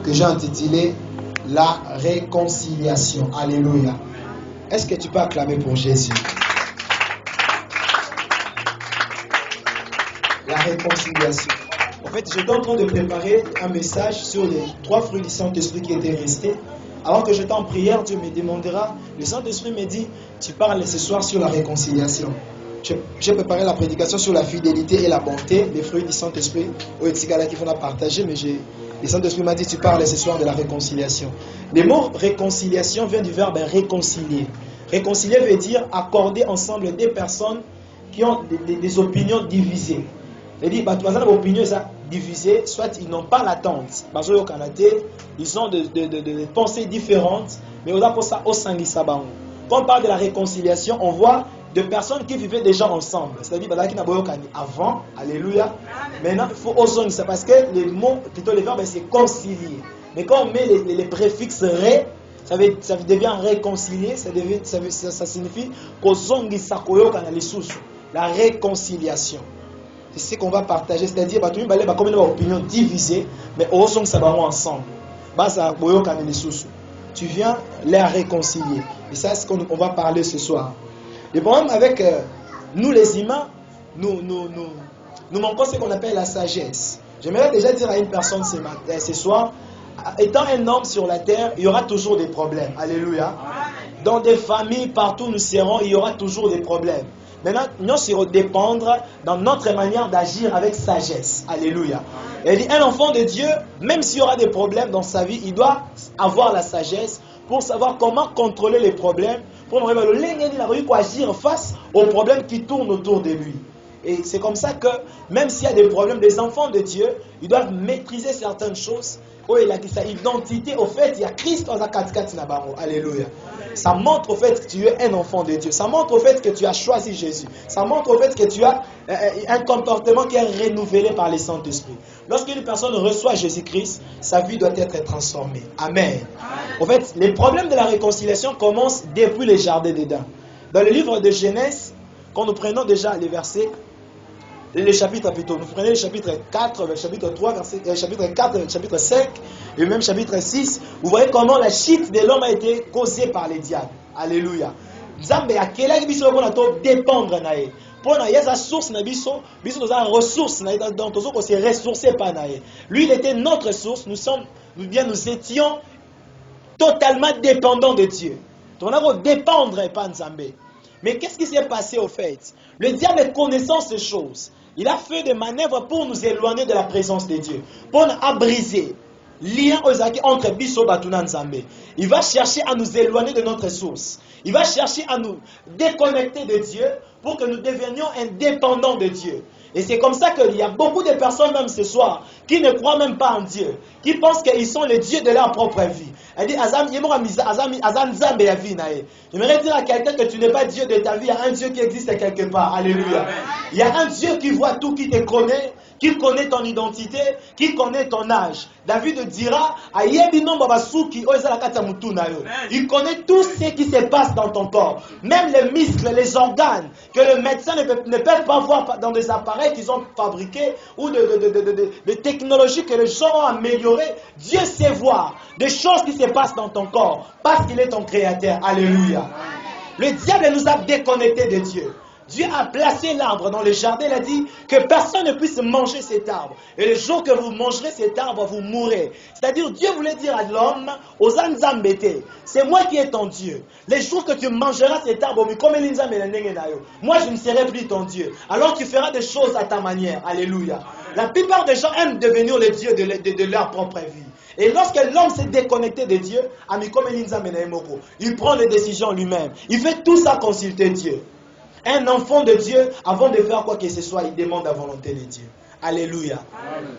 que j'ai intitulé La réconciliation. Alléluia. Est-ce que tu peux acclamer pour Jésus? La réconciliation. En fait, j'étais en train de préparer un message sur les 3 fruits du Saint-Esprit qui étaient restés. Alors que j'étais en prière, Dieu me demandera, le Saint-Esprit me dit, tu parles ce soir sur la réconciliation. J'ai préparé la prédication sur la fidélité et la bonté, les fruits du Saint-Esprit, au Etigala qui vont la partager, mais le Saint-Esprit m'a dit, tu parles ce soir de la réconciliation. Le mot réconciliation vient du verbe réconcilier. Réconcilier veut dire accorder ensemble des personnes qui ont des opinions divisées. C'est-à-dire, des opinions divisées, soit ils n'ont pas l'attente. Parce qu'au Canada, ils ont des pensées différentes, mais on a pour ça au Sangisaban. Quand on parle de la réconciliation, on voit de personnes qui vivaient déjà ensemble. C'est-à-dire, avant, alléluia. Maintenant, il faut au ça parce que le mot, plutôt le verbe, c'est concilier. Mais quand on met les préfixes ré, ça devient réconcilier, ça signifie la réconciliation. C'est ce qu'on va partager, c'est-à-dire comme une opinion divisée, mais au son ça va ensemble. Tu viens les réconcilier. Et ça, c'est ce qu'on va parler ce soir. Le problème avec nous les humains, nous manquons ce qu'on appelle la sagesse. J'aimerais déjà dire à une personne ce soir, étant un homme sur la terre, il y aura toujours des problèmes. Alléluia. Dans des familles, partout où nous serons, il y aura toujours des problèmes. Maintenant, nous serons dépendre dans notre manière d'agir avec sagesse. Alléluia. Elle dit, un enfant de Dieu, même s'il y aura des problèmes dans sa vie, il doit avoir la sagesse pour savoir comment contrôler les problèmes, pour agir face aux problèmes qui tournent autour de lui. Et c'est comme ça que, même s'il y a des problèmes, les enfants de Dieu, ils doivent maîtriser certaines choses. Oh, il a sa identité, au fait, il y a Christ dans la katikati nabaro. Alléluia. Ça montre au fait que tu es un enfant de Dieu. Ça montre au fait que tu as choisi Jésus. Ça montre au fait que tu as un comportement qui est renouvelé par le Saint-Esprit. Lorsqu'une personne reçoit Jésus-Christ, sa vie doit être transformée. Amen. En fait, les problèmes de la réconciliation commencent depuis le jardin d'Éden. Dans le livre de Genèse, quand nous prenons déjà les versets, les chapitres plutôt, nous prenons le chapitre 4, le chapitre 3, chapitre 4, le chapitre 5, et même chapitre 6, vous voyez comment la chute de l'homme a été causée par les diables. Alléluia. Nzambe a quel biso pour nous dépendre nae. Pour na yesa source na biso nous avons ressources na dans tous on s'est ressourcé par nae. Lui il était notre source, nous étions totalement dépendants de Dieu. Donc on a dépendre pas Nzambe. Mais qu'est-ce qui s'est passé au fait? Le diable connaissant ces choses, il a fait des manœuvres pour nous éloigner de la présence de Dieu, pour nous briser lien entre biso batuna Nzambe. Il va chercher à nous éloigner de notre source. Il va chercher à nous déconnecter de Dieu pour que nous devenions indépendants de Dieu. Et c'est comme ça qu'il y a beaucoup de personnes même ce soir qui ne croient même pas en Dieu, qui pensent qu'ils sont les dieux de leur propre vie. Elle dit, j'aimerais dire à quelqu'un que tu n'es pas Dieu de ta vie, il y a un Dieu qui existe quelque part. Alléluia. Il y a un Dieu qui voit tout, qui te connaît, qui connaît ton identité, qui connaît ton âge. David dira, il connaît tout ce qui se passe dans ton corps. Même les muscles, les organes, que le médecin ne peut pas voir dans des appareils qu'ils ont fabriqués ou de technologies que les gens ont améliorées. Dieu sait voir des choses qui se passent dans ton corps parce qu'il est ton créateur. Alléluia. Le diable nous a déconnectés de Dieu. Dieu a placé l'arbre dans le jardin, il a dit que personne ne puisse manger cet arbre. Et le jour que vous mangerez cet arbre, vous mourrez. C'est-à-dire, Dieu voulait dire à l'homme, aux Anzambete, c'est moi qui est ton Dieu. Les jours que tu mangeras cet arbre, moi je ne serai plus ton Dieu. Alors tu feras des choses à ta manière. Alléluia. La plupart des gens aiment devenir les dieux de leur propre vie. Et lorsque l'homme s'est déconnecté de Dieu, il prend les décisions lui-même. Il fait tout ça consulter Dieu. Un enfant de Dieu, avant de faire quoi que ce soit, il demande la volonté de Dieu. Alléluia. Amen.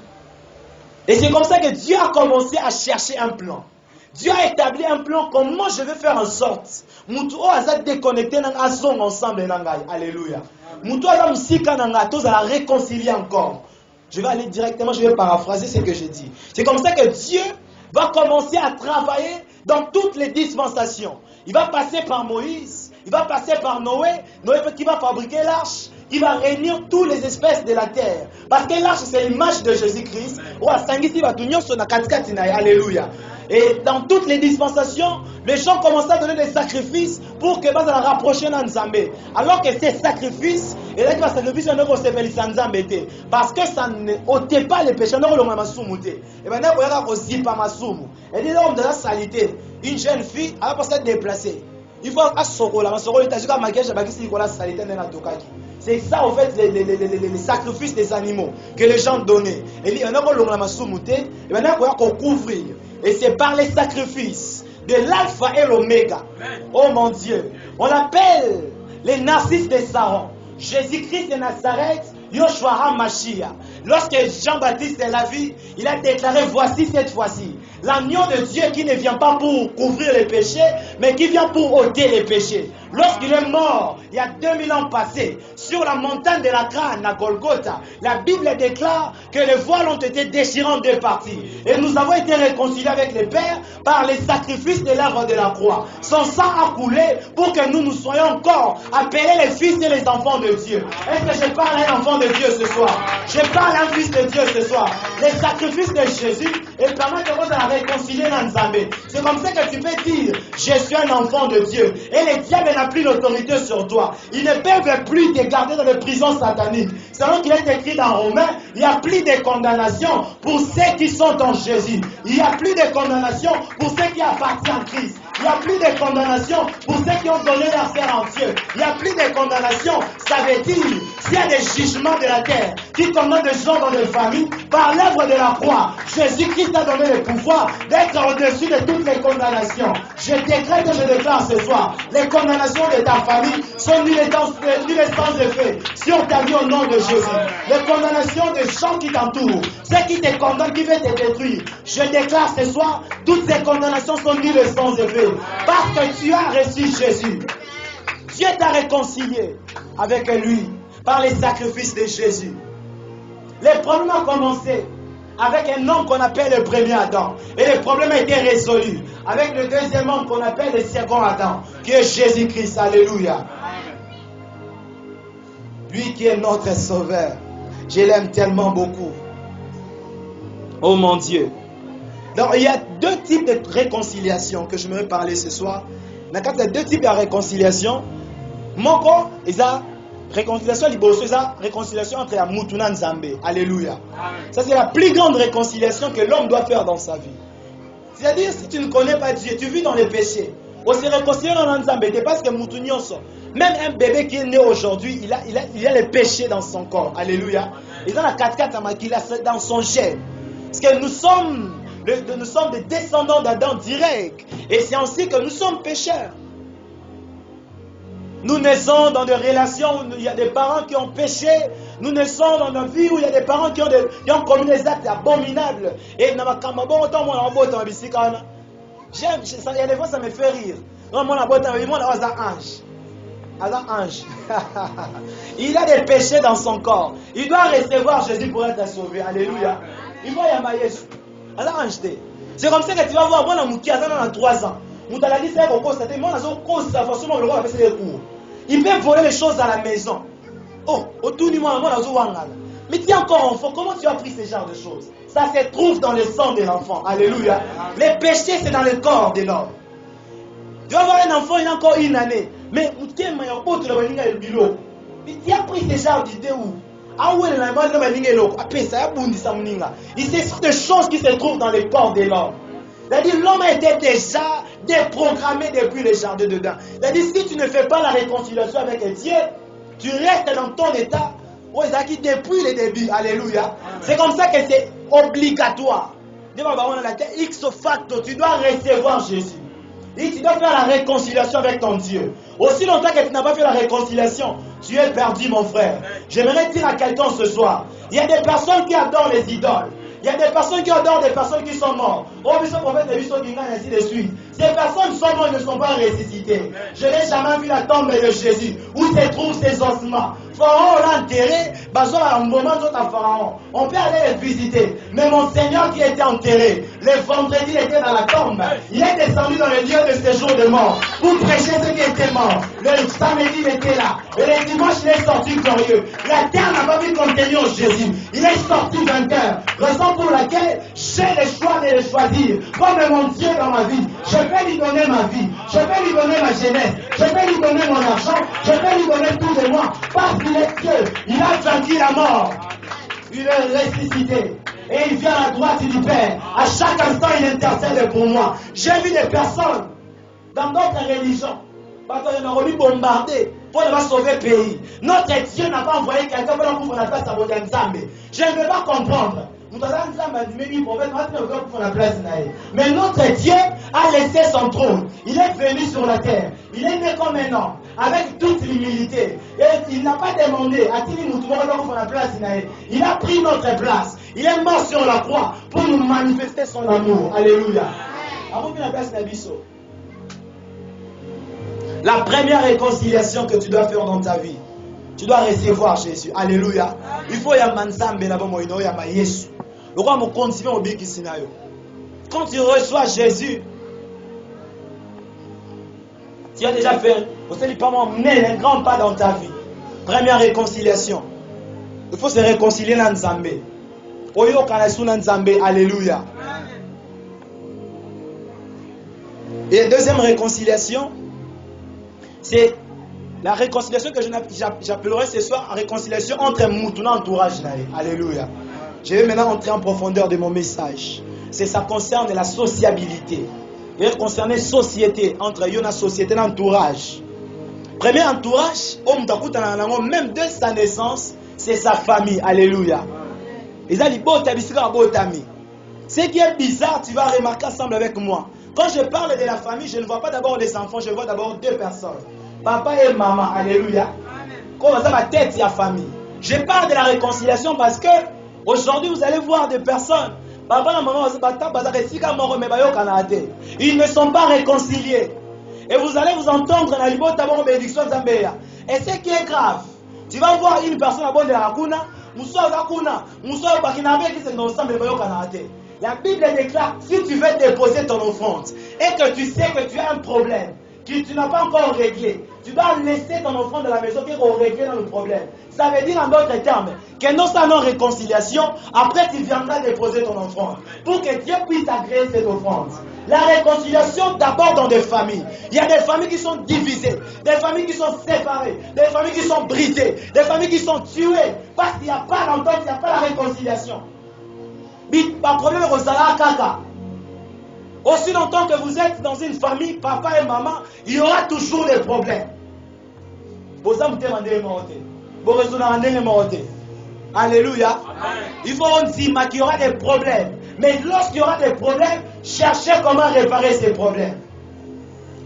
Et c'est comme ça que Dieu a commencé à chercher un plan. Dieu a établi un plan, comment je vais faire en sorte. Moutou a déconnecté ensemble. Alléluia. Moutou a la réconcilier encore. Je vais aller directement, je vais paraphraser ce que j'ai dit. C'est comme ça que Dieu va commencer à travailler dans toutes les dispensations. Il va passer par Moïse. Il va passer par Noé, Noé qui va fabriquer l'arche. qui va réunir toutes les espèces de la terre. Parce que l'arche, c'est l'image de Jésus-Christ. Alléluia. Et dans toutes les dispensations, les gens commençaient à donner des sacrifices pour que Bazala rapprocher Nzambé. Alors que ces sacrifices, et là, les sacrifices, parce que ça ne ôtait pas les péchés. Et maintenant, il y a aussi pas masumu. Et dit l'homme de la salité, une jeune fille, elle va pas se déplacer. Il faut à Sorola, mais Sorola, il y a maquillage, la salité dans la tokaki. C'est ça, en fait, les sacrifices des animaux que les gens donnaient. Et il y a un masumute, et maintenant, il faut couvrir. Et c'est par les sacrifices de l'alpha et l'oméga. Oh mon Dieu. On appelle les narcisses de Saron. Jésus-Christ de Nazareth, Yoshua HaMashiach. Lorsque Jean-Baptiste est la vie, il a déclaré, voici cette fois-ci, l'agneau de Dieu qui ne vient pas pour couvrir les péchés, mais qui vient pour ôter les péchés. Lorsqu'il est mort, il y a 2000 ans passés, sur la montagne de la crâne à Golgotha, la Bible déclare que les voiles ont été déchirés en deux parties. Et nous avons été réconciliés avec le Père par les sacrifices de l'œuvre de la croix. Son sang a coulé pour que nous soyons encore appelés les fils et les enfants de Dieu. Est-ce que je parle à un enfant de Dieu ce soir? Je parle à un fils de Dieu ce soir. Les sacrifices de Jésus permettent de nous réconcilier dans Nzambé. C'est comme ça que tu peux dire, je suis un enfant de Dieu. Et le diable n'a plus l'autorité sur toi. Ils ne peuvent plus te garder dans les prisons sataniques. C'est vrai qu'il est écrit dans Romains, il n'y a plus de condamnation pour ceux qui sont en Jésus. Il n'y a plus de condamnation pour ceux qui appartiennent à Christ. Il n'y a plus de condamnation pour ceux qui ont donné leur fer en Dieu. Il n'y a plus de condamnation. Ça veut dire, s'il y a des jugements de la terre qui condamnent des gens dans des familles, par l'œuvre de la croix, Jésus-Christ a donné le pouvoir d'être au-dessus de toutes les condamnations. Je décrète et je déclare ce soir, les condamnations de ta famille sont nulles sans effet sur ta vie au nom de Jésus. Les condamnations des gens qui t'entourent, ceux qui te condamnent, qui veulent te détruire, je déclare ce soir, toutes ces condamnations sont nulles sans effet. Parce que tu as reçu Jésus. Dieu t'a réconcilié avec lui par les sacrifices de Jésus. Les problèmes ont commencé avec un homme qu'on appelle le premier Adam. Et le problème a été résolu avec le deuxième homme qu'on appelle le second Adam, qui est Jésus-Christ. Alléluia. Lui qui est notre sauveur. Je l'aime tellement beaucoup. Oh mon Dieu. Donc il y a deux types de réconciliation que je vais parler ce soir. Il y a deux types de réconciliation. Moko, il y a réconciliation liboso, il y a réconciliation entre Mutuna Nzambe. Alléluia. Ça c'est la plus grande réconciliation que l'homme doit faire dans sa vie. C'est-à-dire si tu ne connais pas Dieu, tu vis dans les péchés. On se réconcilie dans Nzambe, parce que Mutunyoso, même un bébé qui est né aujourd'hui, il a les péchés dans son corps. Alléluia. Il a la 4-4 qu'il a dans son gène. Parce que nous sommes des descendants d'Adam direct. Et c'est ainsi que nous sommes pécheurs. Nous naissons dans des relations où il y a des parents qui ont péché. Nous naissons dans une vie où il y a des parents qui ont commis des actes abominables. Et il y a des fois ça me fait rire. Ange. Il a des péchés dans son corps. Il doit recevoir Jésus pour être sauvé. Alléluia. Il va y avoir Jésus. C'est comme ça que tu vas voir, moi, qui a 3 ans. Il peut voler les choses à la maison. Oh, autour du monde, mais tu es encore enfant, comment tu as appris ce genre de choses? Ça se trouve dans le sang de l'enfant. Alléluia. Les péchés, c'est dans le corps de l'homme. Tu vas voir un enfant, il a encore une année. Mais tu as appris ce genre d'idée où? Il c'est des choses qui se trouvent dans le corps de l'homme. C'est-à-dire l'homme a été déjà déprogrammé depuis le jardin dedans. C'est-à-dire si tu ne fais pas la réconciliation avec Dieu, tu restes dans ton état depuis le début. Alléluia. C'est comme ça que c'est obligatoire. X facto, tu dois recevoir Jésus. Et tu dois faire la réconciliation avec ton Dieu. Aussi longtemps que tu n'as pas fait la réconciliation, tu es perdu, mon frère. J'aimerais dire à quelqu'un ce soir, il y a des personnes qui adorent les idoles. Il y a des personnes qui adorent des personnes qui sont mortes. Oh, mais ce prophète de Bissot Dingan, ainsi de suite. Ces personnes sont mortes, ne sont pas ressuscitées. Je n'ai jamais vu la tombe de Jésus. Où se trouvent ses ossements? Pharaon l'a enterré. Un moment à Pharaon. On peut aller les visiter. Mais mon Seigneur qui était enterré, le vendredi, il était dans la tombe. Il est descendu dans le lieu de séjour de mort pour prêcher ceux qui étaient morts. Le samedi, il était là. Et le dimanche, il est sorti glorieux. La terre n'a pas pu contenir Jésus. Il est sorti vainqueur. Raison pour laquelle j'ai le choix de le choisir. Comme mon Dieu dans ma vie. Je vais lui donner ma vie. Je vais lui donner ma jeunesse. Je vais lui donner mon argent. Je vais lui donner tout de moi. Parce qu'il est Dieu. Il a vaincu la mort. Il est ressuscité. Et il vient à la droite du Père. À chaque instant, il intercède pour moi. J'ai vu des personnes dans d'autres religions. Parce qu'on a remis bombardé pour ne pas sauver le pays. Notre Dieu n'a pas envoyé quelqu'un pour nous faire la place à Bodanzambe. Je ne peux pas comprendre. Mais notre Dieu a laissé son trône. Il est venu sur la terre. Il est né comme un homme, avec toute l'humilité. Et il n'a pas demandé à Tili Moutoumora pour la place. Il a pris notre place. Il est mort sur la croix pour nous manifester son amour. Alléluia. La première réconciliation que tu dois faire dans ta vie, tu dois recevoir Jésus. Alléluia. Il faut y avoir Yesu. Quand tu reçois Jésus, tu as déjà fait, vous savez pas mener un grand pas dans ta vie. Première réconciliation. Il faut se réconcilier dans Nzambe. Oyo kanasu dans Nzambe. Alléluia. Et deuxième réconciliation, c'est la réconciliation que j'appellerai ce soir réconciliation entre Moutouna et entourage. Alléluia. Je vais maintenant entrer en profondeur de mon message. Ça concerne la sociabilité. Il va concerner la société, entre la société et l'entourage. Premier entourage, même dès sa naissance, c'est sa famille. Alléluia. Ce qui est bizarre, tu vas remarquer ensemble avec moi. Quand je parle de la famille, je ne vois pas d'abord les enfants, je vois d'abord deux personnes. Papa et maman. Alléluia. Comment ça va tête la famille? Je parle de la réconciliation parce que aujourd'hui, vous allez voir des personnes. Ils ne sont pas réconciliés. Et vous allez vous entendre dans les d'abord bénédiction Zambéa. Et ce qui est grave, tu vas voir une personne à bonne de la Kuna, la Bible déclare, si tu veux déposer ton offrande et que tu sais que tu as un problème, que tu n'as pas encore réglé, tu dois laisser ton offrande de la maison qui est réglé dans le problème. Ça veut dire en d'autres termes que non seulement réconciliation, après tu viendras déposer ton offrande pour que Dieu puisse agréer cette offrande. La réconciliation d'abord dans des familles. Il y a des familles qui sont divisées, des familles qui sont séparées, des familles qui sont brisées, des familles qui sont tuées parce qu'il n'y a pas l'entente, il n'y a pas la réconciliation. Problème kaka. Aussi longtemps que vous êtes dans une famille, papa et maman, il y aura toujours des problèmes. Alléluia. Il faut dire qu'il y aura des problèmes. Mais lorsqu'il y aura des problèmes, cherchez comment réparer ces problèmes.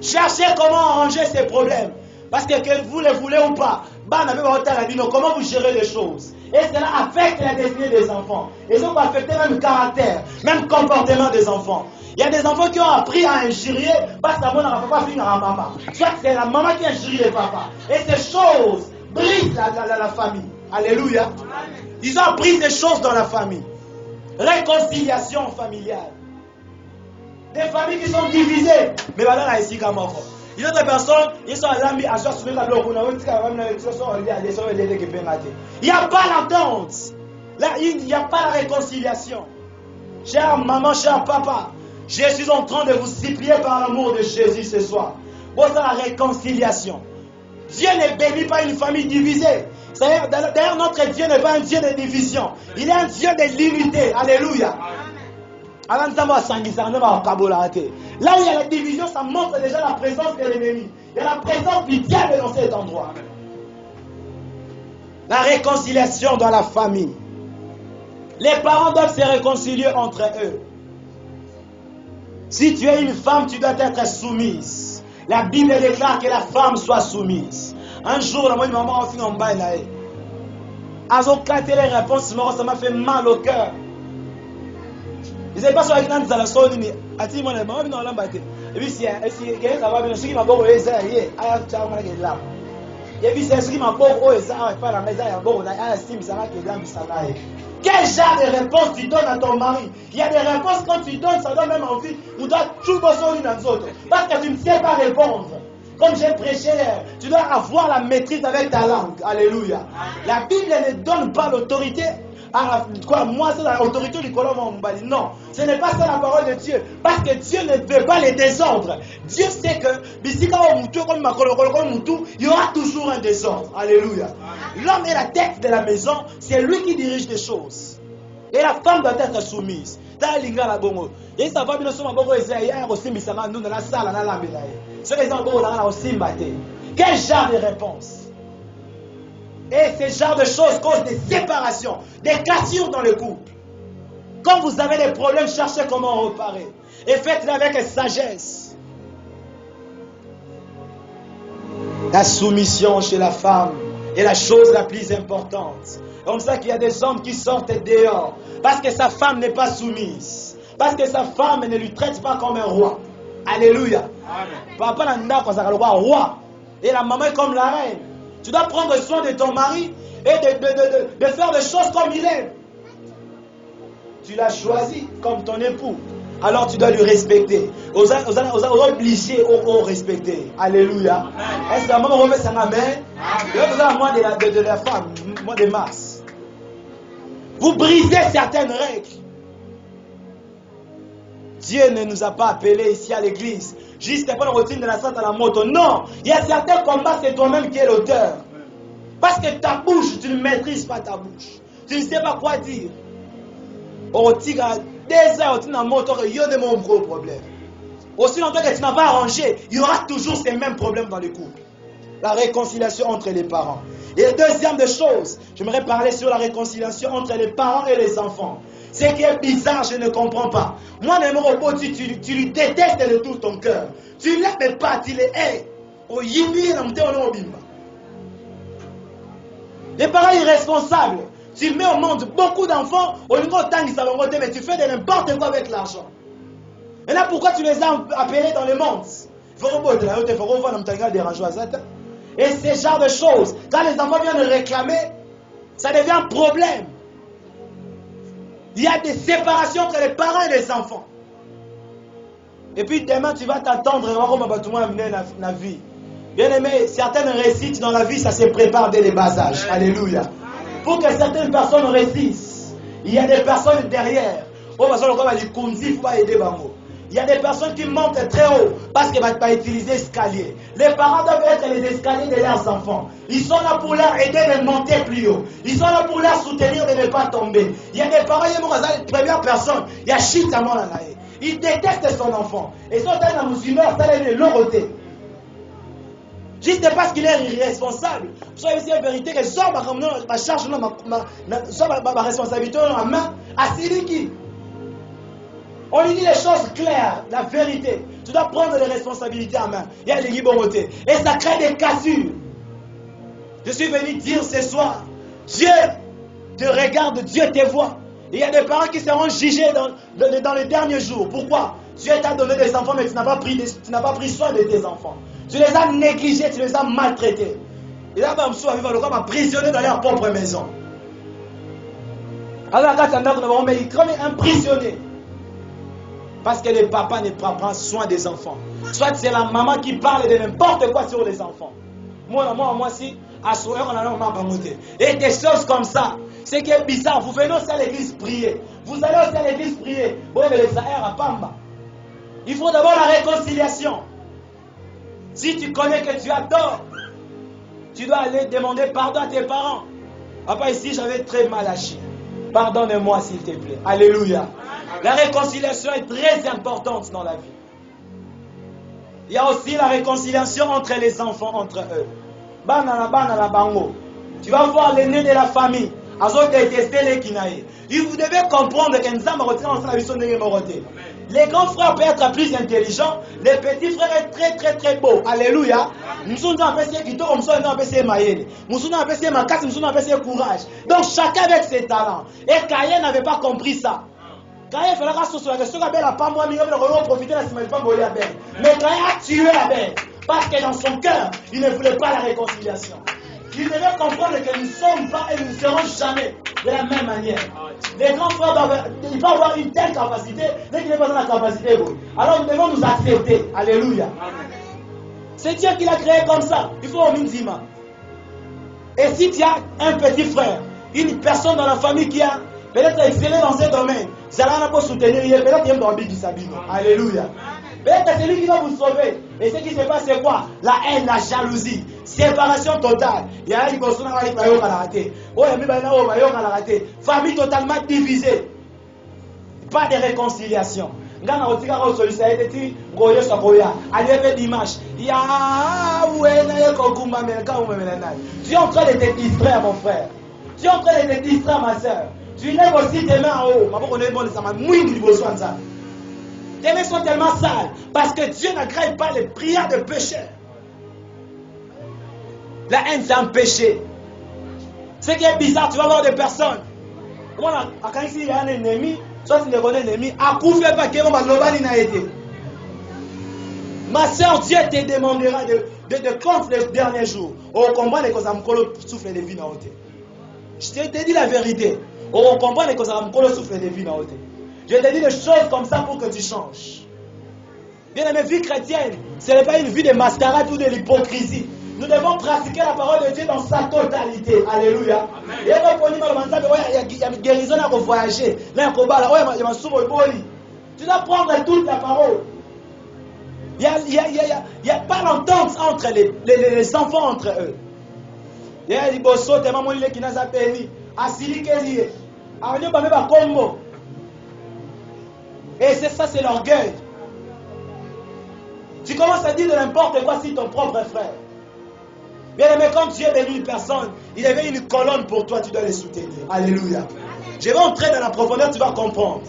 Cherchez comment arranger ces problèmes. Parce que vous le voulez ou pas, comment vous gérez les choses. Et cela affecte la destinée des enfants. Et ça va affecter même le caractère, même le comportement des enfants. Il y a des enfants qui ont appris à injurier parce que la maman n'a pas fini à la maman. Soit c'est la maman qui injurie le papa. Et ces choses brisent la famille. Alléluia. Ils ont appris ces choses dans la famille. Réconciliation familiale. Des familles qui sont divisées. Mais voilà, ici, comme il y a des personnes, ils sont allés à soi soumettre à l'eau. Il n'y a pas l'entente. Là, il n'y a pas la réconciliation. Chère maman, cher papa, je suis en train de vous supplier par l'amour de Jésus ce soir. Pour la réconciliation. Dieu ne bénit pas une famille divisée. D'ailleurs, notre Dieu n'est pas un Dieu de division. Il est un Dieu de l'unité. Alléluia. Là où il y a la division, ça montre déjà la présence de l'ennemi. Il y a la présence du diable dans cet endroit. La réconciliation dans la famille. Les parents doivent se réconcilier entre eux. Si tu es une femme, tu dois être soumise. La Bible déclare que la femme soit soumise. Un jour, la maman a fait un bail là. Elles ont claté les réponses, ça m'a fait mal au cœur. Ils ne pas sur la grande dans la zone, mais à ti moi les mamans dans l'embâté. Et puis si quelqu'un ça va bien, ce qui m'a beaucoup aisé, aya tchao moi qui là. Et puis c'est ce qui m'a beaucoup aisé, pas la maison, ya beaucoup, aya estime ça qui est dans ça. Quel genre de réponse tu donnes à ton mari? Il y a des réponses quand tu donnes, ça donne même envie. On doit tout bosser dans les autres. Parce que tu ne sais pas répondre. Comme j'ai prêché, tu dois avoir la maîtrise avec ta langue. Alléluia. La Bible ne donne pas l'autorité. Quoi, moi, c'est l'autorité du colon Mbali. Non, ce n'est pas ça la parole de Dieu. Parce que Dieu ne veut pas les désordres. Dieu sait que, il y aura toujours un désordre. Alléluia. L'homme est la tête de la maison, c'est lui qui dirige les choses. Et la femme doit être soumise. Quel genre de réponse? Et ce genre de choses causent des séparations, des cassures dans le couple. Quand vous avez des problèmes, cherchez comment réparer. Et faites-le avec sagesse. La soumission chez la femme est la chose la plus importante. C'est comme ça qu'il y a des hommes qui sortent dehors. Parce que sa femme n'est pas soumise. Parce que sa femme ne lui traite pas comme un roi. Alléluia. Papa n'a pas le roi. Et la maman est comme la reine. Tu dois prendre soin de ton mari et de faire des choses comme il aime. Tu l'as choisi comme ton époux. Alors tu dois lui respecter. Aux obligés au respecter. Alléluia. Est-ce que la maman remet sa amen? Vous avez moins de la femme, moins de masse. Vous brisez certaines règles. Dieu ne nous a pas appelés ici à l'église juste pour la routine de la sainte à la moto. Non, il y a certains combats, c'est toi-même qui es l'auteur. Parce que ta bouche, tu ne maîtrises pas ta bouche. Tu ne sais pas quoi dire. Au tigre, des heures, tu n'as moto, il y a de mon gros problème. Aussi longtemps que tu n'as pas arrangé, il y aura toujours ces mêmes problèmes dans le couple. La réconciliation entre les parents. Et la deuxième des choses, j'aimerais parler sur la réconciliation entre les parents et les enfants. Ce qui est bizarre, je ne comprends pas. Moi, le mot tu lui détestes de tout ton cœur. Tu ne l'aimes pas, tu les hais. Les parents irresponsables. Tu mets au monde beaucoup d'enfants, au niveau de mais tu fais de n'importe quoi avec l'argent. Et là, pourquoi tu les as appelés dans le monde? Et ce genre de choses, quand les enfants viennent réclamer, ça devient un problème. Il y a des séparations entre les parents et les enfants. Et puis demain, tu vas t'attendre à la vie. Bien aimé, certaines réussites dans la vie, ça se prépare dès les bas âges. Alléluia. Pour que certaines personnes réussissent, il y a des personnes derrière. Il y a des personnes qui montent très haut parce qu'ils ne vont pas utiliser l'escalier. Les parents doivent être les escaliers de leurs enfants. Ils sont là pour leur aider de monter plus haut. Ils sont là pour leur soutenir de ne pas tomber. Il y a des parents, la première personne, il y a Chitaman là. Il déteste son enfant. Et son temps musulman, ça est l'aureté. Juste parce qu'il est irresponsable. Soyez ici en vérité que soit ma charge, ma responsabilité en main, à Siliki. On lui dit les choses claires, la vérité. Tu dois prendre les responsabilités en main. Il y a les libertés. Et ça crée des cassures. Je suis venu dire ce soir, Dieu te regarde, Dieu te voit. Il y a des parents qui seront jugés dans les derniers jours. Pourquoi? Dieu t'a donné des enfants, mais tu n'as pas pris soin de tes enfants. Tu les as négligés, tu les as maltraités. Et là, ils prisonniers dans leur propre maison. Alors, quand il est comme un prisonnier. Parce que le papa ne prend pas soin des enfants. Soit c'est la maman qui parle de n'importe quoi sur les enfants. Moi, si, à ce moment, on a un monter. Et des choses comme ça. Ce qui est bizarre, vous venez aussi à l'église prier. Vous allez aussi à l'église prier. Bon, mais les à Pamba. Il faut d'abord la réconciliation. Si tu connais que tu as tort, tu dois aller demander pardon à tes parents. Papa, ici, j'avais très mal agi. Pardonne-moi, s'il te plaît. Alléluia. La réconciliation est très importante dans la vie. Il y a aussi la réconciliation entre les enfants, entre eux. Tu vas voir l'aîné de la famille. Vous devez comprendre que les grands frères peuvent être plus intelligents, les petits frères sont très très très beaux. Alléluia. Donc chacun avec ses talents. Et Caïn n'avait pas compris ça. Quand il fait la race sur la question, il a pas moi, mais il va profiter de la semaine, pas voler la bête. Mais quand il a tué la bête, parce que dans son cœur, il ne voulait pas la réconciliation. Il devait comprendre que nous ne sommes pas et nous ne serons jamais de la même manière. Les grands frères doivent avoir une telle capacité, dès qu'il n'est pas dans la capacité, alors nous devons nous accepter. Alléluia. C'est Dieu qui l'a créé comme ça. Il faut au minimum. Et si tu as un petit frère, une personne dans la famille qui a peut-être excellé dans ce domaine, ça va pas soutenir, peut-être qu'il y a un du Sabino. Alléluia. Peut-être que c'est lui qui va vous sauver. Et ce qui se passe, c'est quoi? La haine, la jalousie, séparation totale. Il y a une personne qui va rater. Famille totalement divisée. Pas de réconciliation. Dieu est en train de te distraire, mon frère. Dieu est en train de te distraire, ma soeur. Tu lèves aussi tes mains en haut. Tes mains sont tellement sales parce que Dieu n'agrée pas les prières de pécheurs. La haine, c'est un péché. Ce qui est bizarre, tu vas voir des personnes. Quand il y a un ennemi, soit tu ne connais l'ennemi, à coup fait pas qu'il n'a été. Ma soeur, Dieu te demandera de compte les derniers jours. On comprend que ça me souffle de vie dans l'autre. Je te dis la vérité. On comprend que ça me souffle de vie dans l'autre. Je te dis des choses comme ça pour que tu changes. Bien aimé, vie chrétienne, ce n'est pas une vie de mascarade ou de l'hypocrisie. Nous devons pratiquer la parole de Dieu dans sa totalité. Alléluia. Il y a une guérison à voyager. Tu dois prendre toute la parole. Il n'y a pas l'entente entre les enfants entre eux. Il y a des bossos, des mamans qui n'ont pas péni. Asili Kélié. Et c'est ça, c'est l'orgueil. Tu commences à dire de n'importe quoi si ton propre frère. Bien aimé, quand Dieu est béni une personne, il avait une colonne pour toi, tu dois les soutenir. Alléluia. Je vais entrer dans la profondeur, tu vas comprendre.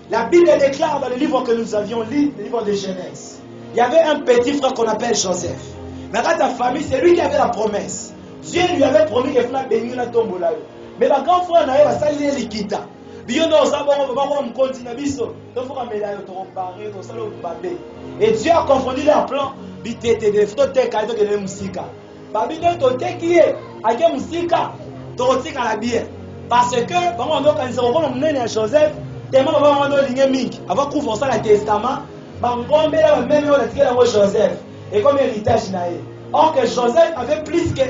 La Bible déclare dans le livre que nous avions lu, le livre de Genèse. Il y avait un petit frère qu'on appelle Joseph. Mais dans ta famille, c'est lui qui avait la promesse. Dieu lui avait promis qu'il ferait bénir la tombe là. Mais le grand frère n'a pas sali l'équita. Et Dieu a confondu leurs plans. Parce que, Joseph, avant qu'on fasse le testament, Joseph, et comme héritage, or que Joseph avait plus que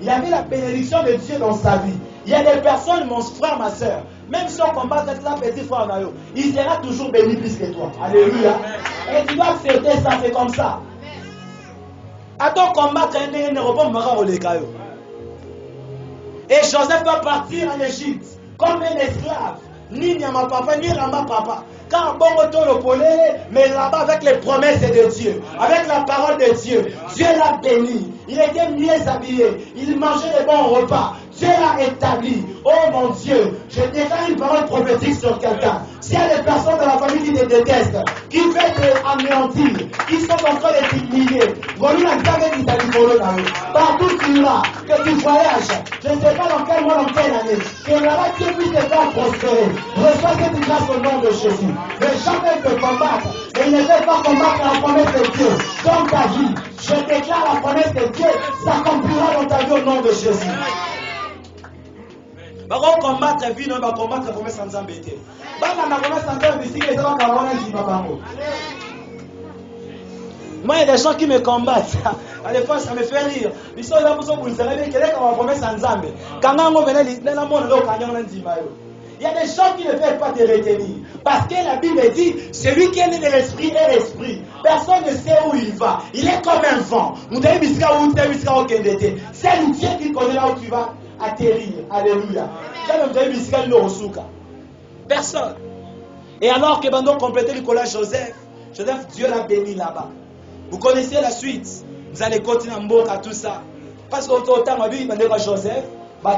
il avait la bénédiction de Dieu dans sa vie. Il y a des personnes, mon frère, ma soeur, même si on combat avec la petite frère, il sera toujours béni plus que toi. Alléluia. Et tu dois accepter ça, c'est comme ça. Attends, combattre un repos, et Joseph va partir en Égypte comme un esclave. Ni Nyama Papa, ni Rama Papa. Quand bon retour au polé, mais là-bas avec les promesses de Dieu, avec la parole de Dieu, Dieu l'a béni. Il était mieux habillé, il mangeait des bons repas. Dieu l'a établi. Oh mon Dieu, je déclare une parole prophétique sur quelqu'un. S'il y a des personnes dans la famille qui te détestent, qui veulent t'anéantir, qui sont en train de t'humilier, partout tu iras, que tu voyages, je ne sais pas dans quel mois, dans quelle année, que là-bas Dieu puisse te faire prospérer. Reçois cette grâce au nom de Jésus. Mais jamais te combattre, et il ne fait pas combattre la promesse de Dieu dans ta vie. Je déclare la promesse de Dieu s'accomplira dans ta vie au nom de Jésus. On va combattre la vie, on va combattre la promesse sans embêter. Moi, il y a des gens qui me combattent. À des fois, ça me fait rire. Ils sont là pour ça, vous savez, quelle est la promesse sans embêter. Quand on vient dans le monde, il y a des gens qui ne peuvent pas te retenir. Parce que la Bible dit, celui qui est né de l'esprit est l'esprit. Personne ne sait où il va. Il est comme un vent. C'est le Dieu qui connaît là où tu vas atterrir. Alléluia. Personne. Et alors que Bando complétait le collège Joseph, Dieu l'a béni là-bas. Vous connaissez la suite. Vous allez continuer à Mboka, tout ça. Parce qu'autant, ma vie, il m'a Joseph.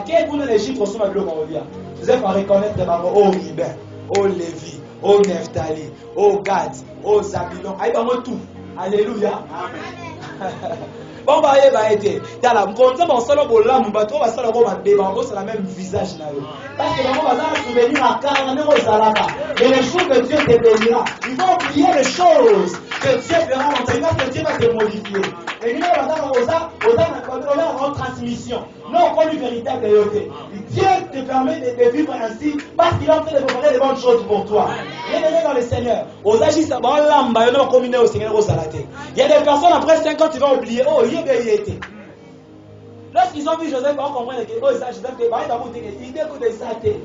Quel vous l'Égypte reçoit ma gloire, Joseph va reconnaître les mamans, oh Ruben, oh Lévi, oh Nephtali, oh Gad, oh Zabulon. Aïe, tout. Alléluia. Bon, bah, été. T'as la montagne, on s'en va au lamb, bateau, on va s'en va au débat, c'est la même visage. Parce que on va s'en souvenir à car, on est au salaka. Et les choses que Dieu te bénira, il faut oublier les choses que Dieu fera en toi, que Dieu va te modifier. Et nous, on a une transmission. Non, comme une véritable loyauté. Dieu te permet de vivre ainsi parce qu'il a en train de préparer de bonnes choses pour toi. Bien-aimé dans le Seigneur, aux agis, ça va l'amba, il y a combiné au Seigneur au salaté. Il y a des personnes après 5 ans, tu vas oublier, oh, il y était. Lorsqu'ils ont vu Joseph, ils vont comprendre que oh, ça, Joseph, il découvre des satés.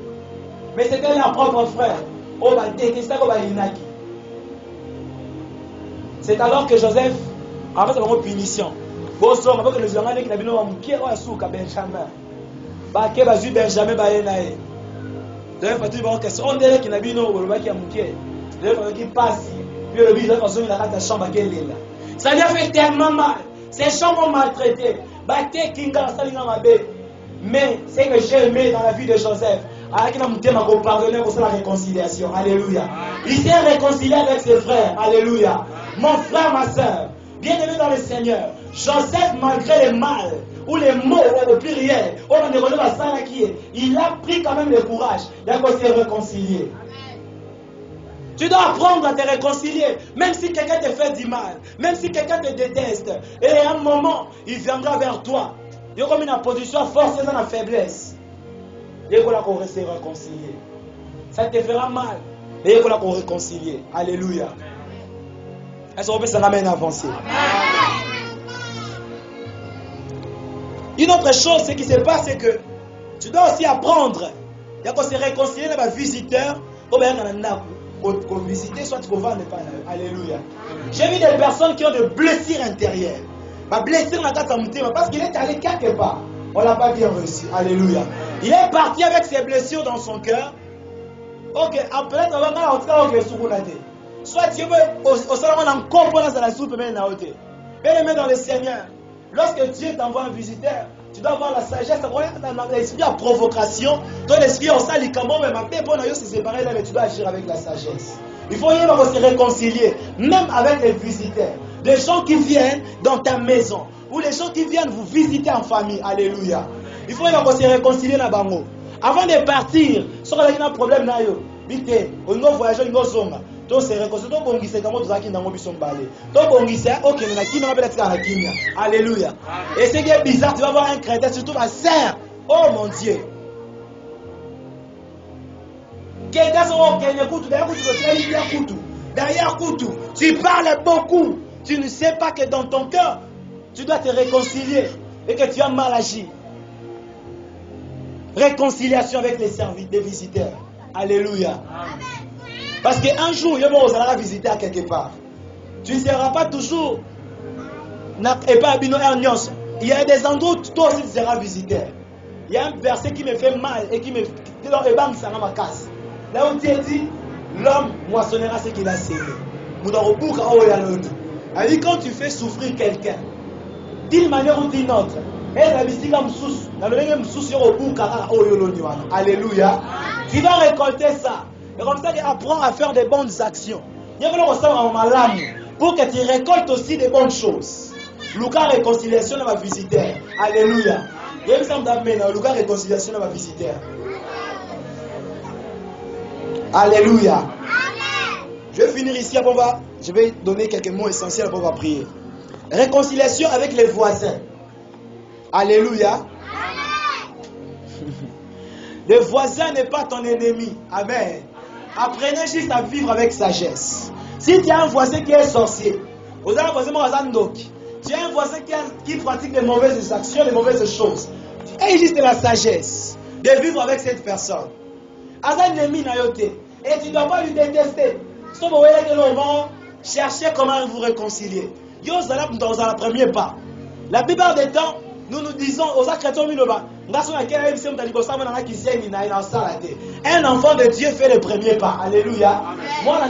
Mais c'était leur propre frère. Oh, bah, détesté, oh, bah, Inaki. C'est alors que Joseph, après sa punition, bon, ça, avant que les gens qui n'avaient pas mouqué, oh, souk à Benjamin. Bah, que va jouer Benjamin, bah, Enaï. D'ailleurs, il faut que on dirait qu'il n'a pas mouqué, qui a mouqué. D'ailleurs, il passe, puis le bilan, il a la chambre à quelle là. Ça lui a fait tellement mal. Ces chambres ont maltraité. Mais c'est que j'ai aimé dans la vie de Joseph. Avec la pardonner pour la réconciliation. Alléluia. Il s'est réconcilié avec ses frères. Alléluia. Mon frère, ma soeur, bien-aimé dans le Seigneur, Joseph, malgré le mal, ou les mots au pluriel, il a pris quand même le courage de se réconcilier. Tu dois apprendre à te réconcilier, même si quelqu'un te fait du mal, même si quelqu'un te déteste. Et à un moment, il viendra vers toi. Il y a comme une position force dans la faiblesse. Il y a qu'on se réconcilier. Ça te fera mal, mais il y a qu'on réconcilier. Alléluia. Est-ce qu'on peut s'en amener à avancer? Une autre chose, ce qui se passe, c'est que tu dois aussi apprendre. Il y a qu'on se réconcilier avec un visiteur. Qu'on visiter, soit qu'on va ne pas. Alléluia. J'ai vu des personnes qui ont des blessures intérieures. Ma blessure n'a pas été parce qu'il est allé quelque part. On ne l'a pas bien reçu. Alléluia. Il est parti avec ses blessures dans son cœur. Ok, après, on va aller soit Dieu veut, au salon, on encore dans la soupe, mais bien-aimé dans le Seigneur, lorsque Dieu t'envoie un visiteur, tu dois avoir la sagesse, l'esprit à provocation, ton esprit en salle, il même se séparer là, mais tu dois agir avec la sagesse. Il faut se réconcilier, même avec les visiteurs, des gens qui viennent dans ta maison, ou les gens qui viennent vous visiter en famille. Alléluia. Il faut se réconcilier là bango. Avant de partir, si on a un problème là, vite, on va voyager, on va zonga. Donc c'est réconcilié. Donc on dit comment tu as dit dans mon bison balé. Donc on dit ça, ok, on a qui m'a appelé à Kenya. Alléluia. Et ce qui est bizarre, tu vas voir un chrétien, surtout ma sœur. Oh mon Dieu. Quelqu'un sont ok, écoute, derrière Koutou, tu parles beaucoup. Tu ne sais pas que dans ton cœur, tu dois te réconcilier et que tu as mal agi. Réconciliation avec les serviteurs, les visiteurs. Alléluia. Parce qu'un jour, il va visiter à quelque part. Tu ne seras pas toujours. Il y a des endroits où toi aussi tu seras visiteur. Il y a un verset qui me fait mal et qui me dit là où Dieu dit, l'homme moissonnera ce qu'il a sémé. Quand tu fais souffrir quelqu'un, d'une manière ou d'une autre, alléluia, tu vas récolter ça. Et comme ça, tu apprends à faire des bonnes actions. Pour que tu récoltes aussi des bonnes choses. Lucas réconciliation de ma visiteur. Alléluia. Lucas réconciliation de ma visiteur. Alléluia. Je vais finir ici. Je vais donner quelques mots essentiels pour on va prier. Réconciliation avec les voisins. Alléluia. Le voisin n'est pas ton ennemi. Amen. Apprenez juste à vivre avec sagesse. Si tu as un voisin qui est sorcier, tu as un voisin qui pratique de mauvaises actions, de mauvaises choses, et juste la sagesse de vivre avec cette personne. Et tu ne dois pas lui détester. Si vous voyez que l'on va chercher comment vous réconcilier. Dans le premier pas. La plupart des temps, nous nous disons aux chrétiens, un enfant de Dieu fait le premier pas. Alléluia. Moi, ce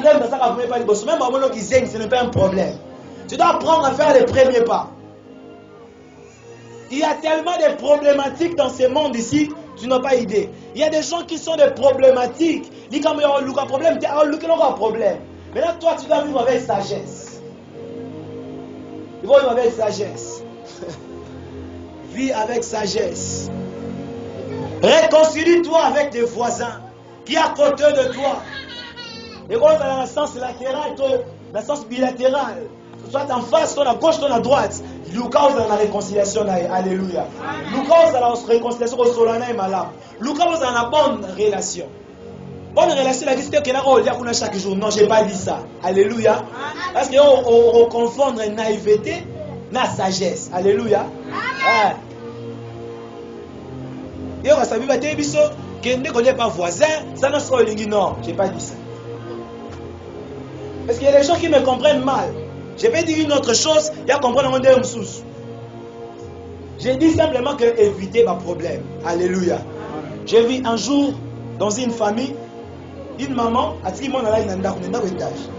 n'est pas un problème. Tu dois apprendre à faire le premier pas. Il y a tellement de problématiques dans ce monde ici, tu n'as pas idée. Il y a des gens qui sont des problématiques. Ils ont un problème. Mais là, toi, tu dois vivre avec sagesse. Il faut vivre avec sagesse. Vis avec sagesse. Réconcilie-toi avec tes voisins qui sont à côté de toi. Et quand tu as dans le sens latéral, dans le sens bilatéral, soit en face, soit à gauche, soit à droite, nous cause la réconciliation. Alléluia. Nous cause la réconciliation au solennel et malade. Nous cause la bonne relation. Bonne relation, la question que nous avons chaque jour. Non, je n'ai pas dit ça. Alléluia. Parce qu'on confond naïveté et sagesse. Alléluia. Et on va savoir que nous ne connaissons pas voisin, ça ne sera pas non, je n'ai pas dit ça. Parce qu'il y a des gens qui me comprennent mal. Je vais dire une autre chose, il y a comprendre mon Dieu sous. J'ai dit simplement que éviter ma problème. Alléluia. J'ai vu un jour dans une famille, une maman a dit mon ala inanda kunenda au étage.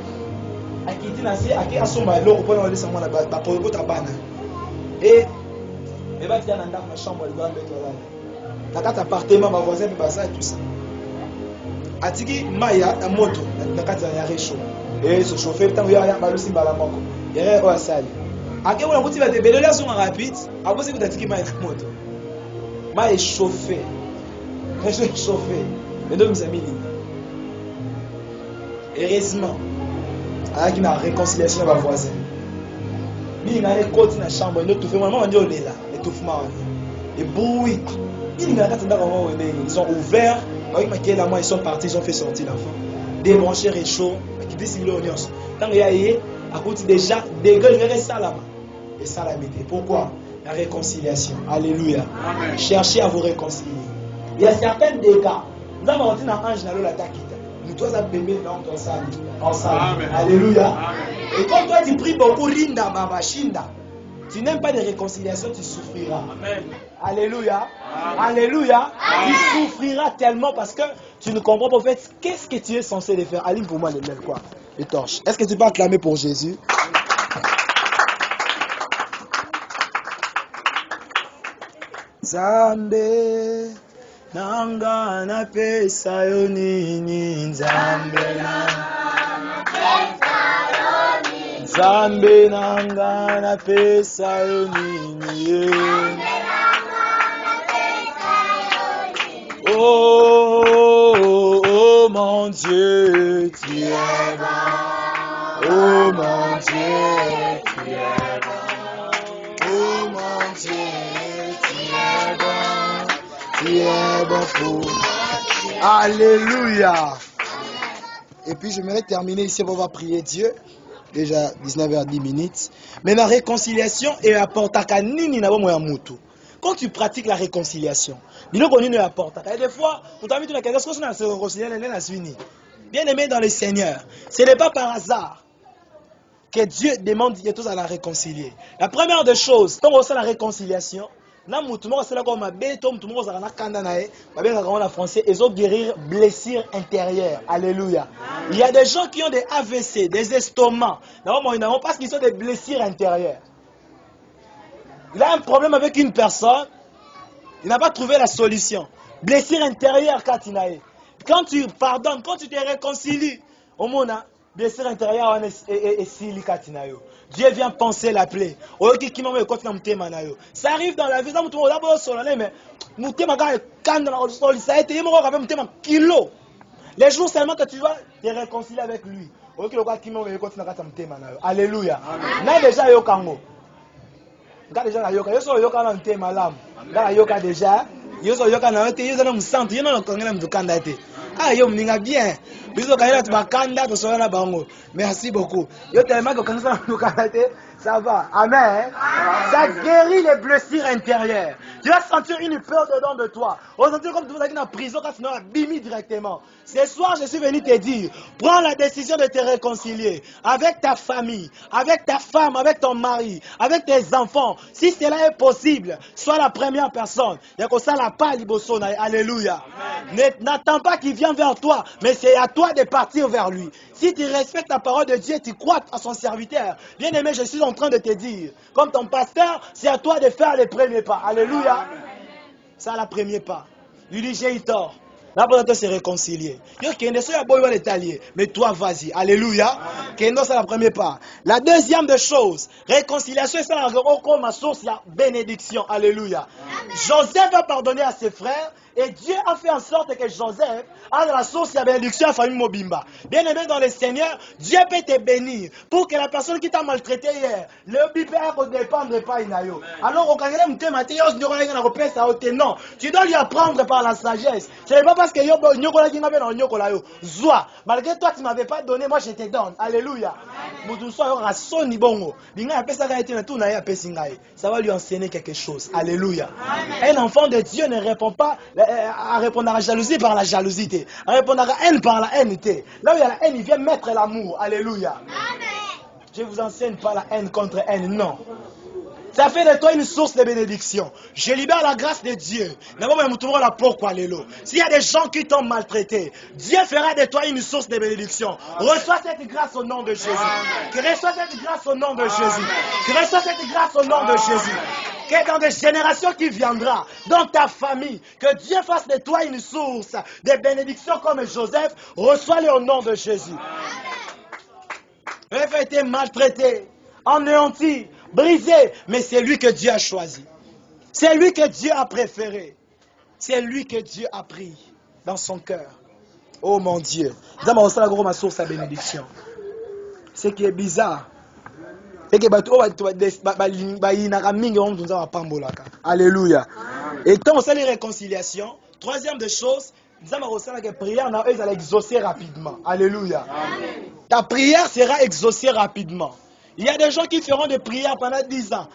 Akiti na se aki asomba loko pona olesa mwana ba poko tabana. Et va dire nanda ma chambre le grand beto là. Na kata appartement ma voisin pe basa tout ça. Atiki maya na moto na kata ya réchaud. Et ce chauffeur tant ya balusi bala moko. Yere o asali. Ake wala kuti ba te belele son rapide, abosi kuti atiki maya na moto. Maya chauffé. Réchaud chauffé. Les deux mes amis. Heureusement, avec une réconciliation avec les voisins. Il y a des côtes dans la chambre, il y a tout fait. Maman dit on est là, l'étouffement. Et bruit. Ils ont ouvert, ils sont partis, ils ont fait sortir l'enfant. Débrancher réchaud, qui décide l'oignon. Tant qu'il y a à côté déjà, des gueules, il y a des salama. Et salamité. Pourquoi? La réconciliation. Alléluia. Amen. Cherchez à vous réconcilier. Il y a certains dégâts. Nous avons dit dans l'ange dans l'attaque. Nous tous à bébé dans ton salut. Ensemble. Alléluia. Amen. Et quand toi tu pries beaucoup, Rinda, Baba, Shinda, tu n'aimes pas de réconciliation, tu souffriras. Amen. Alléluia. Amen. Alléluia. Amen. Tu souffriras tellement parce que tu ne comprends pas en fait qu'est-ce que tu es censé les faire. Aline pour moi les mêmes quoi. Les torches. Est-ce que tu peux acclamer pour Jésus? Zambe nanga na pesa yo nini Nzambe nanga na pesa yo nini oh mon Dieu tu es bon oh mon Dieu tu es bon oh mon Dieu tu es bon pour Alléluia. Et puis j'aimerais terminer ici, on va prier Dieu. Déjà 19h10. Mais la réconciliation est apportée à nini na bomo ya mutu. Quand tu pratiques la réconciliation, il ne apporte. Et des fois, vous t'avez dit que est-ce qu'on se réconcilie na suini. Bien aimé dans le Seigneur, ce n'est pas par hasard que Dieu demande de tous à la réconcilier. La première des choses, quand on fait la réconciliation, il guérir blessures intérieures. Alléluia. Il y a des gens qui ont des AVC, des estomacs. Parce qu'ils ont des blessures intérieures. Il a un problème avec une personne. Il n'a pas trouvé la solution. Blessure intérieure, Katinae. Quand tu pardonnes, quand tu te réconcilies, au monde, blessure intérieure est sili Katinayo. Dieu vient penser la plaie. Ça arrive dans la vie. Les jours seulement que tu vas te réconcilier avec lui. Alléluia. Déjà ah, yo mninga bien. Biso kaila tu bakanda to sola na bango. Merci beaucoup. Yo tellement que quand ça va. Amen. Ça guérit les blessures intérieures. Tu vas sentir une peur dedans de toi. On va sentir comme tu vas aller en prison quand tu n'auras bimi directement. Ce soir, je suis venu te dire, prends la décision de te réconcilier avec ta famille, avec ta femme, avec ton mari, avec tes enfants. Si cela est possible, sois la première personne. Il y a comme ça la paix liboso. Alléluia. N'attends pas qu'il vienne vers toi, mais c'est à toi de partir vers lui. Si tu respectes la parole de Dieu, tu crois à son serviteur. Bien aimé, je suis en train de te dire, comme ton pasteur, c'est à toi de faire les premiers pas. Alléluia. Ça, le premier pas. Lui dit, j'ai eu tort. Là, pour se réconcilier. Mais toi, vas-y. Alléluia. Kendo, c'est la première part. La deuxième des choses, réconciliation, c'est comme ma source, la bénédiction. Alléluia. Joseph a pardonné à ses frères et Dieu a fait en sorte que Joseph a la source de la bénédiction à famille Mobimba. Bien aimé dans le Seigneur, Dieu peut te bénir pour que la personne qui t'a maltraité hier, le bipé ne dépendre pas inayo. Alors, au Canada, non, tu dois lui apprendre par la sagesse. Ce n'est pas parce que malgré toi, tu ne m'avais pas donné, moi je te donne. Alléluia. Ça va lui enseigner quelque chose. Alléluia. Un enfant de Dieu ne répond pas à répondre à la jalousie par la jalousie. À répondre à la haine par la haine. Là où il y a la haine, il vient mettre l'amour. Alléluia. Je vous enseigne pas la haine contre haine. Non. Ça fait de toi une source de bénédiction. Je libère la grâce de Dieu. S'il y a des gens qui t'ont maltraité, Dieu fera de toi une source de bénédiction. Reçois cette grâce au nom de Jésus. Reçois cette grâce au nom de Jésus. Reçois cette grâce au nom de Jésus. Que dans des générations qui viendront, dans ta famille, que Dieu fasse de toi une source de bénédiction comme Joseph. Reçois-le au nom de Jésus. Vous avez été maltraité, anéanti, brisé, mais c'est lui que Dieu a choisi. C'est lui que Dieu a préféré. C'est lui que Dieu a pris dans son cœur. Oh mon Dieu. Ma source à bénédiction. Ce qui est bizarre, c'est que alléluia. Et quand on sait les réconciliations, troisième des choses, la prière va exaucer rapidement. Alléluia. Ta prière sera exaucée rapidement. Il y a des gens qui feront des prières pendant 10 ans.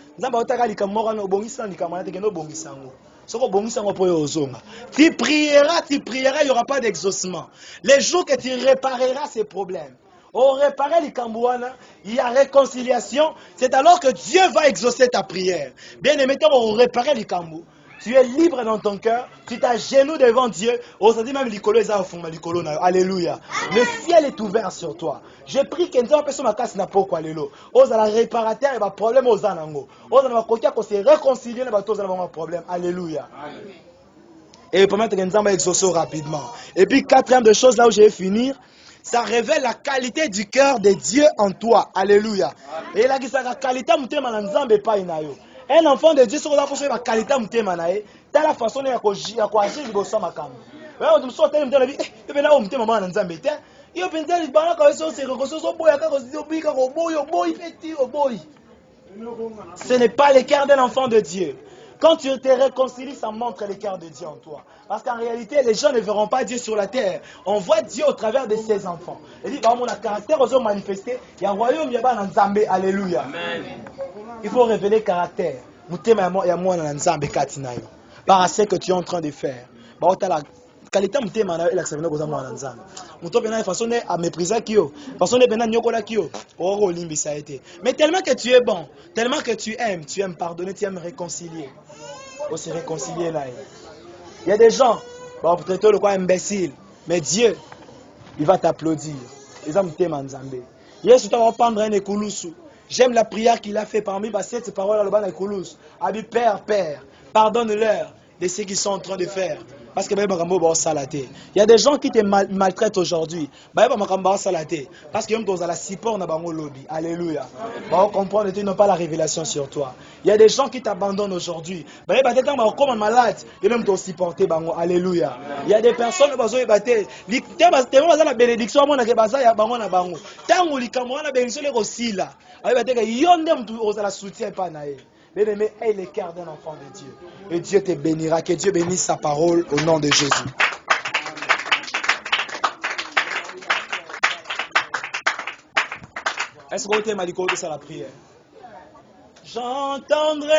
Tu prieras, il n'y aura pas d'exaucement. Les jours que tu répareras ces problèmes, on réparer les Kambouana, il y a réconciliation, c'est alors que Dieu va exaucer ta prière. Bien aimé, on réparer les Kambou. Tu es libre dans ton cœur, tu t'agenouilles devant Dieu. Aujourd'hui même l'icolo est à fond, l'icolo. Alléluia. Le ciel est ouvert sur toi. Je prie que nous personne ma casse n'a pas quoi l'élo. Aux à la réparateur et va problème aux anango. Aux à la côté qu'on s'est réconcilié les bateaux à un problème. Alléluia. Et pour mettre nous exaucer rapidement. Et puis quatrième de choses là où je vais finir. Ça révèle la qualité du cœur de Dieu en toi. Alléluia. Et là, la qualité de pas inayo. Un enfant de Dieu, c'est la qualité de t'as la façon de agir de son macam. On me sort tellement de la vie. Et bien là, on me dit maman Nzambe. Il y a plein de balles quand ils sont ce n'est pas le cœur d'un enfant de Dieu. Quand tu te réconcilies, ça montre le cœur de Dieu en toi. Parce qu'en réalité, les gens ne verront pas Dieu sur la terre. On voit Dieu au travers de ses enfants. Il dit, mon caractère aux hommes manifesté, il y a un royaume, il y a un Nzambe. Alléluia. Il faut révéler caractère. Par ce que tu es en train de faire. Qualité mutema na elaksabina koza mwana nzambe muto pena façon à mépriser kio façon de pena nyokola kio oro limbisa été mais tellement que tu es bon, tellement que tu aimes pardonner, tu aimes réconcilier, on se réconcilier là. Il y a des gens bon peut-être le quoi imbécile, mais Dieu il va t'applaudir. Les hommes mutema nzambe Yesu ta va prendre un ekulusu. J'aime la prière qu'il a fait parmi cette parole à le ban ekulusu. Abi Père, pardonne-leur de ce qu'ils sont en train de faire. Parce que il y a des gens qui te maltraitent aujourd'hui. Parce que dans la support na bango lobby. Alléluia. Comprendre qu'ils n'ont pas la révélation sur toi. Il y a des gens qui t'abandonnent aujourd'hui. Comme malade, ils n'ont pas supporté bango. Alléluia. Il y a des personnes qui ont battu. La bénédiction à mon akebaza bango na bango. Tango likamwa na bénédiction les aussi là. Soutien pas naé. Bien-aimé, aie le cœur d'un enfant de Dieu. Et Dieu te bénira. Que Dieu bénisse sa parole au nom de Jésus. Est-ce que vous avez dit ça la prière? J'entendrai.